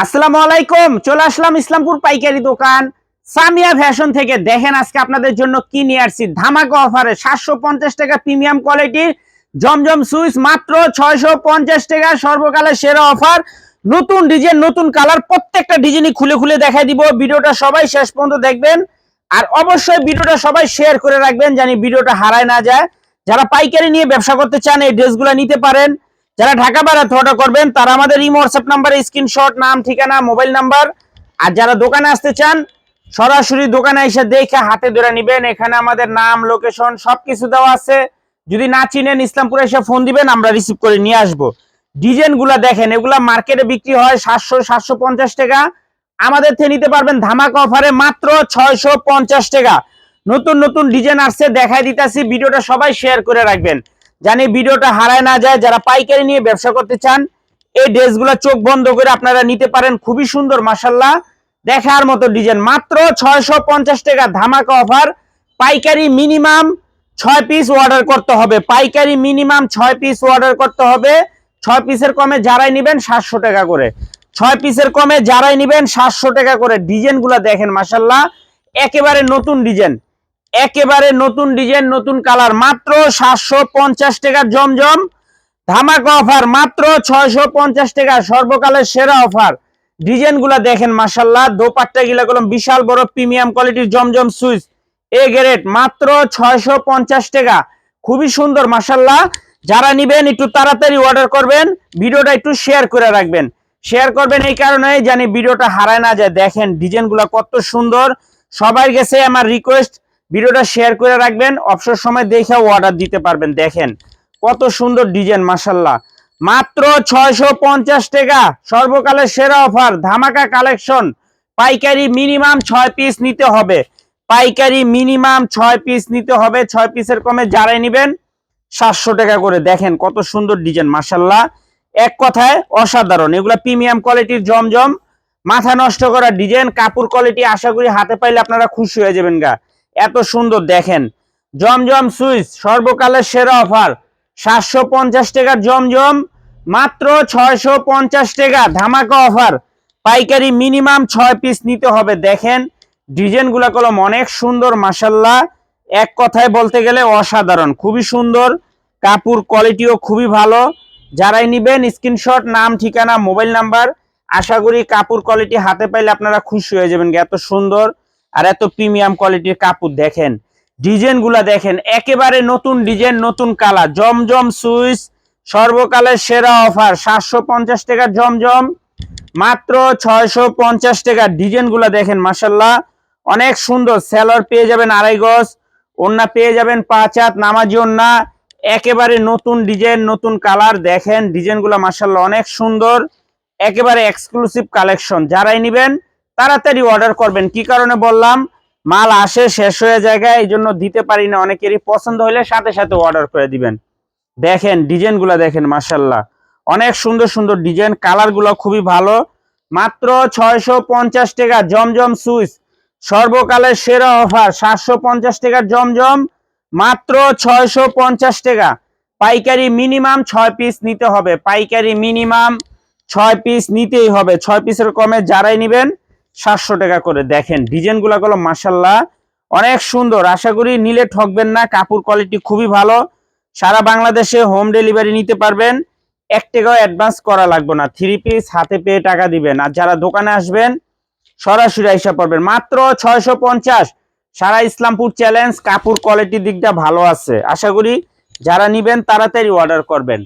আসসালামু আলাইকুম। চলে আসলাম ইসলামপুর পাইকারি দোকান সামিয়া ফ্যাশন থেকে। দেখেন আজকে আপনাদের জন্য কি নিয়ে আসছি ধামাকা অফারে 750 টাকা প্রিমিয়াম কোয়ালিটির জমজম সুইচ মাত্র 650 টাকা। সর্বকালের সেরা অফার, নতুন ডিজাইন নতুন কালার, প্রত্যেকটা ডিজাইনই খুলে খুলে দেখাই দিব। ভিডিওটা সবাই শেষ পর্যন্ত দেখবেন আর অবশ্যই ভিডিওটা সবাই শেয়ার করে রাখবেন জানি ভিডিওটা হারায় না যায়। যারা পাইকারি নিয়ে ব্যবসা করতে চান এই ড্রেসগুলো নিতে পারেন। যারা ঢাকা বাইরে অর্ডার করবেন তারা আমাদের ইমো হোয়াটসঅ্যাপ নাম্বারে স্ক্রিনশট, নাম, ঠিকানা, মোবাইল নাম্বার। আর যারা দোকানে আসতে চান সরাসরি দোকানে এসে দেখে হাতে ধরে নেবেন। এখানে আমাদের নাম, লোকেশন সবকিছু দেওয়া আছে। যদি না চিনেন ইসলামপুরে এসে ফোন দিবেন, আমরা রিসিভ করে নিয়ে আসবো। ডিজাইনগুলো দেখেন, এগুলা মার্কেটে বিক্রি হয় 700-750 টাকা, আমাদের থেকে নিতে পারবেন ধামাকা অফারে মাত্র 650 টাকা। নতুন নতুন ডিজাইন আসছে, দেখাই দিতেছি। ভিডিওটা সবাই শেয়ার করে রাখবেন জানি ভিডিওটা হারায় না যায়। যারা পাইকারি নিয়ে ব্যবসা করতে চান এই ড্রেসগুলো চোখ বন্ধ করে আপনারা নিতে পারেন। খুবই সুন্দর মাশাআল্লাহ, দেখার মতো ডিজাইন। মাত্র 650 টাকা ধামাকা অফার। পাইকারি মিনিমাম 6 পিস অর্ডার করতে হবে। পাইকারি মিনিমাম 6 পিস অর্ডার করতে হবে। 6 পিসের কমে যারাই নেবেন 700 টাকা করে। 6 পিসের কমে যারাই নেবেন 700 টাকা করে। ডিজাইনগুলো দেখেন মাশাআল্লাহ, একেবারে নতুন ডিজাইন, একেবারে নতুন ডিজাইন নতুন কালার। মাত্র 750 টাকার জমজম ধামাকা অফার, মাত্র 650 টাকা। সর্বকালের সেরা অফার। ডিজাইনগুলো দেখেন মাশাআল্লাহ, দোপাট্টা গিলা কলম বিশাল বড় প্রিমিয়াম কোয়ালিটির জমজম সুইচ এ গ্রেড, মাত্র 650 টাকা। খুবই সুন্দর মাশাআল্লাহ। যারা নিবেন একটু তাড়াতাড়ি অর্ডার করবেন, ভিডিওটা একটু শেয়ার করে রাখবেন। শেয়ার করবেন এই কারণে জানি ভিডিওটা হারায় না যায়। দেখেন ডিজাইনগুলো কত সুন্দর। সবার কাছে আমার রিকোয়েস্ট ভিডিওটা শেয়ার করে রাখবেন, অবসর সময় দেখে অর্ডার দিতে পারবেন। দেখেন কত সুন্দর ডিজাইন মাশাআল্লাহ। মাত্র 650 টাকা, সর্বকালের সেরা অফার, ধামাকা কালেকশন। পাইকারি মিনিমাম 6 পিস নিতে হবে। পাইকারি মিনিমাম 6 পিস নিতে হবে। 6 পিসের কমে যারাই নেবেন 700 টাকা করে। দেখেন কত সুন্দর ডিজাইন মাশাআল্লাহ, এক কথায় অসাধারণ। এগুলা প্রিমিয়াম কোয়ালিটির জমজম, মাথা নষ্ট করা ডিজাইন। কাপড় কোয়ালিটি আশা করি হাতে পাইলে আপনারা খুশি হয়ে যাবেন গা, এত সুন্দর। দেখেন জমজম সুইচ সর্বকালের সেরা অফার, 750 টাকার জমজম মাত্র 650 টাকা ধামাকা অফার। পাইকারি মিনিমাম 6 পিস নিতে হবে। দেখেন ডিজাইনগুলো কলম অনেক সুন্দর মাশাআল্লাহ, এক কথায় বলতে গেলে অসাধারণ। খুবই সুন্দর, কাপড় কোয়ালিটিও খুবই ভালো। যারাই নিবেন স্ক্রিনশট, নাম, ঠিকানা, মোবাইল নাম্বার। আশা করি কাপড় কোয়ালিটি হাতে পাইলে আপনারা খুশি হয়ে যাবেন। এত সুন্দর আর এত প্রিমিয়াম কোয়ালিটির কাপড়। দেখেন ডিজাইনগুলা দেখেন, একেবারে নতুন ডিজাইন নতুন কালার। জমজম সুইচ সর্বকালের সেরা অফার, 750 টাকার জমজম মাত্র 650 টাকা। ডিজাইনগুলা দেখেন মাশাআল্লাহ, অনেক সুন্দর। সেলর পেয়ে যাবেন 2.5 গজ, ওন্না পেয়ে যাবেন 5 হাত নামাজি ওন্না। একেবারে নতুন ডিজাইন নতুন কালার। দেখেন ডিজাইনগুলা মাশাআল্লাহ অনেক সুন্দর, একেবারে এক্সক্লুসিভ কালেকশন। যারাই নেবেন তাড়াতাড়ি অর্ডার করবেন। কি কারণে বললাম, মাল আসে শেষ হয়ে জায়গায়, এই জন্য দিতে পারি না। অনেকেরই পছন্দ হলে সাথে সাথে অর্ডার করে দিবেন। দেখেন ডিজাইনগুলো দেখেন মাশাআল্লাহ, অনেক সুন্দর সুন্দর ডিজাইন, কালারগুলো খুবই ভালো। মাত্র 650 টাকা জমজম সুইচ সর্বকালের সেরা অফার, 750 টাকার জমজম মাত্র 650 টাকা। পাইকারি মিনিমাম 6 পিস নিতে হবে। পাইকারি মিনিমাম 6 পিস নিতেই হবে। 6 পিসের কমে যারাই নেবেন 700 টাকা করে। দেখেন ডিজাইনগুলো গুলো মাশাআল্লাহ অনেক সুন্দর। আশা করি নিলে ঠকবেন না, কাপড় কোয়ালিটি খুবই ভালো। সারা বাংলাদেশে হোম ডেলিভারি নিতে পারবেন, 1 টাকাও অ্যাডভান্স করা লাগবে না। 3 পিস হাতে পেয়ে টাকা দিবেন। আর যারা দোকানে আসবেন সরাসরি আইসা পড়বেন। মাত্র 650, সারা ইসলামপুর চ্যালেঞ্জ। কাপড় কোয়ালিটির দিকটা ভালো আছে। আশা করি যারা নিবেন তাড়াতাড়ি অর্ডার করবেন।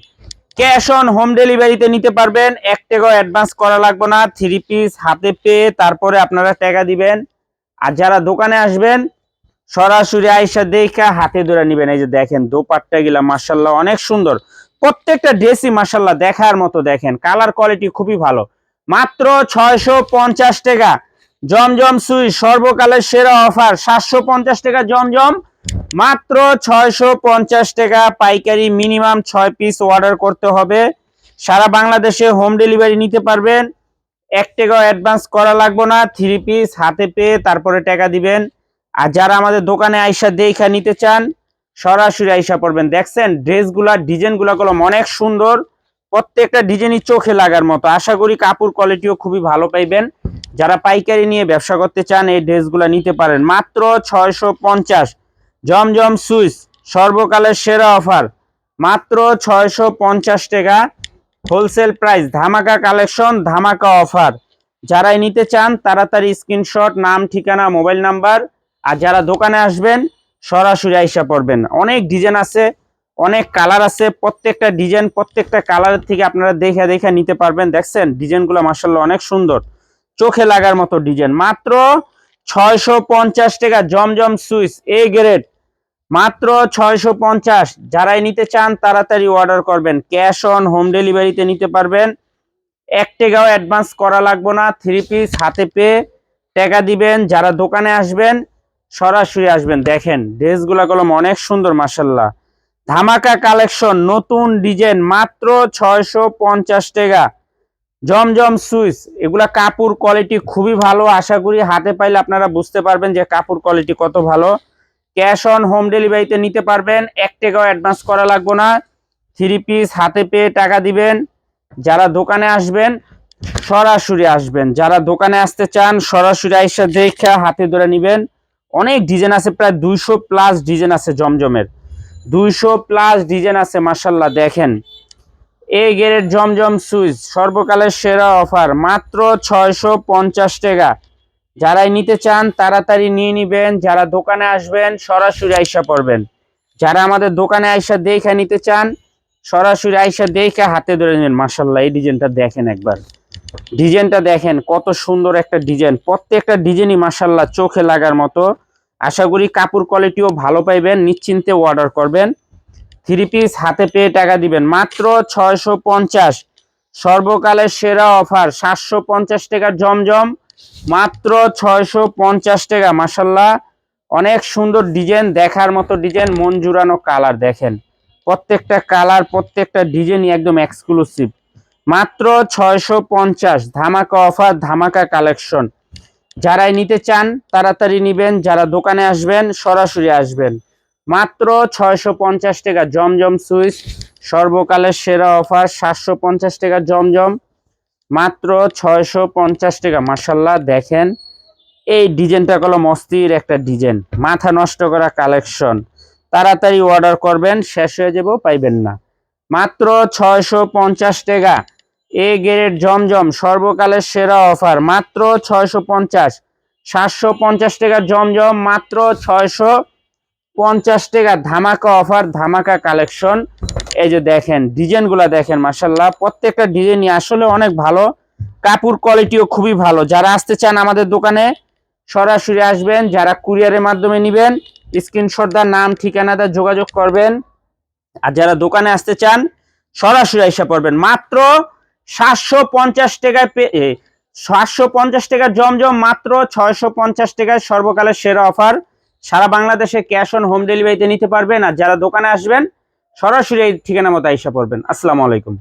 ক্যাশ অন হোম ডেলিভারিতে নিতে পারবেন, 1 টাকাও অ্যাডভান্স করা লাগবে না। 3 পিস হাতে পেয়ে তারপরে আপনারা টাকা দিবেন। আর যারা দোকানে আসবেন সরাসরি আইসা দেখা হাতে ধরে নেবেন। এই যে দেখেন দোপাট্টা গিলা মাশাআল্লাহ অনেক সুন্দর, প্রত্যেকটা ড্রেসই মাশাআল্লাহ দেখার মতো। দেখেন কালার কোয়ালিটি খুবই ভালো। মাত্র 650 টাকা জমজম সুইচ সর্বকালের সেরা অফার, 750 টাকা জমজম মাত্র 650 টাকা। পাইকারি মিনিমাম 6 পিস অর্ডার করতে হবে। সারা বাংলাদেশে হোম ডেলিভারি নিতে পারবেন, 1 টাকাও অ্যাডভান্স করা লাগবে না। 3 পিস হাতে পেয়ে তারপরে টাকা দিবেন। আর যারা আমাদের দোকানে আইসা দেখা নিতে চান সরাসরি আইসা পড়বেন। দেখছেন ড্রেসগুলা ডিজাইনগুলা কলম অনেক সুন্দর, প্রত্যেকটা ডিজাইনই চোখে লাগার মতো। আশা করি কাপড় কোয়ালিটিও খুবই ভালো পাইবেন। যারা পাইকারি নিয়ে ব্যবসা করতে চান এই ড্রেসগুলো নিতে পারেন মাত্র 650। জমজম সুইস সর্বকালের সেরা অফার, মাত্র 650 টাকা হোলসেল প্রাইস। ধামাকা কালেকশন, ধামাকা অফার। যারাই নিতে চান তাড়াতাড়ি স্ক্রিনশট, নাম, ঠিকানা, মোবাইল নাম্বার। আর যারা দোকানে আসবেন সরাসরি আইসা পড়বেন। অনেক ডিজাইন আছে, অনেক কালার আছে। প্রত্যেকটা ডিজাইন, প্রত্যেকটা কালারের থেকে আপনারা দেখে দেখে নিতে পারবেন। দেখছেন ডিজাইনগুলো মাশাআল্লাহ অনেক সুন্দর, চোখে লাগার মতো ডিজাইন। মাত্র 650 টাকা জমজম সুইস এ গ্রেড, মাত্র 650। যারাই নিতে চান তাড়াতাড়ি অর্ডার করবেন। ক্যাশ অন হোম ডেলিভারিতে নিতে পারবেন। 1 টাকাও অ্যাডভান্স করা লাগবে না। 3 পিস হাতে পেয়ে টাকা দিবেন। যারা দোকানে আসবেন সরাসরি আসবেন। দেখেন ড্রেসগুলো কলম অনেক সুন্দর মাশাআল্লাহ। ধামাকা কালেকশন, নতুন ডিজাইন, মাত্র 650 টাকা জমজম সুইস। এগুলা কাপড় কোয়ালিটি খুবই ভালো। আশা করি হাতে পাইলে আপনারা বুঝতে পারবেন যে কাপড় কোয়ালিটি কত ভালো। ক্যাশ অন হোম ডেলিভারিতে নিতে পারবেন। 1 টাকাও অ্যাডভান্স করা লাগবে না। 3 পিস হাতে পেয়ে টাকা দিবেন। যারা দোকানে আসবেন সরাসরি আসবেন। যারা দোকানে আসতে চান সরাসরি আইসা দেখে হাতে ধরে নিবেন। অনেক ডিজাইন আছে, প্রায় 200 প্লাস ডিজাইন আছে জমজমের। 200 প্লাস ডিজাইন আছে মাশাআল্লাহ। দেখেন এ গ্রেড জমজম সুইচ সর্বকালের সেরা অফার, মাত্র 650 টাকা। যারাই নিতে চান তাড়াতাড়ি নিয়ে নিবেন। যারা দোকানে আসবেন সরাসরি আইসা পড়বেন। যারা আমাদের দোকানে আইসা দেখে নিতে চান সরাসরি আইসা দেখে হাতে ধরে নেন। মাশাআল্লাহ এই ডিজাইনটা দেখেন একবার, ডিজাইনটা দেখেন কত সুন্দর একটা ডিজাইন। প্রত্যেকটা ডিজাইনই মাশাআল্লাহ চোখে লাগার মতো। আশা করি কাপড় কোয়ালিটিও ভালো পাইবেন। নিশ্চিন্তে অর্ডার করবেন। 3 পিস হাতে পেয়ে টাকা দিবেন। মাত্র 650, সর্বকালের সেরা অফার। 750 টাকার জমজম, মাত্র 650 টাকা। মাশাআল্লাহ অনেক সুন্দর ডিজাইন, দেখার মতো ডিজাইন, মন জুড়ানো কালার। দেখেন প্রত্যেকটা কালার, প্রত্যেকটা ডিজাইনই একদম এক্সক্লুসিভ। মাত্র 650, ধামাকা অফার, ধামাকা কালেকশন। যারাই নিতে চান তাড়াতাড়ি নিবেন। যারা দোকানে আসবেন সরাসরি আসবেন। মাত্র 650 টাকা জমজম সুইচ সর্বকালের সেরা অফার। 750 টাকা জমজম, মাত্র 650 টাকা। মাশাআল্লাহ দেখেন এই ডিজাইনটা হলো মস্তির একটা ডিজাইন, মাথা নষ্ট করা কালেকশন। তাড়াতাড়ি অর্ডার করবেন, শেষ হয়ে যাবো পাইবেন না। মাত্র 650 টাকা এ গ্রেড জমজম সর্বকালের সেরা অফার, মাত্র 650। 750 টাকার জমজম, মাত্র 650 টাকা। ধামাকা অফার, ধামাকা কালেকশন। এই যে দেখেন ডিজাইনগুলা দেখেন মাশাআল্লাহ প্রত্যেকটা ডিজাইনই আসলে অনেক ভালো। কাপড় কোয়ালিটিও খুবই ভালো। যারা আসতে চান আমাদের দোকানে সরাসরি আসবেন। যারা কুরিয়ারের মাধ্যমে নেবেন স্ক্রিনশট দা, নাম, ঠিকানা দা যোগাযোগ করবেন। আর যারা দোকানে আসতে চান সরাসরি এসে পড়বেন। মাত্র 750 টাকায় 750 টাকার জমজম, মাত্র 650 টাকায় সর্বকালের সেরা অফার। সারা বাংলাদেশে ক্যাশ অন হোম ডেলিভারিতে নিতে পারবেন। আর যারা দোকানে আসবেন সরাসরি এই ঠিকানা মতো এসে পড়বেন। আসসালামু আলাইকুম।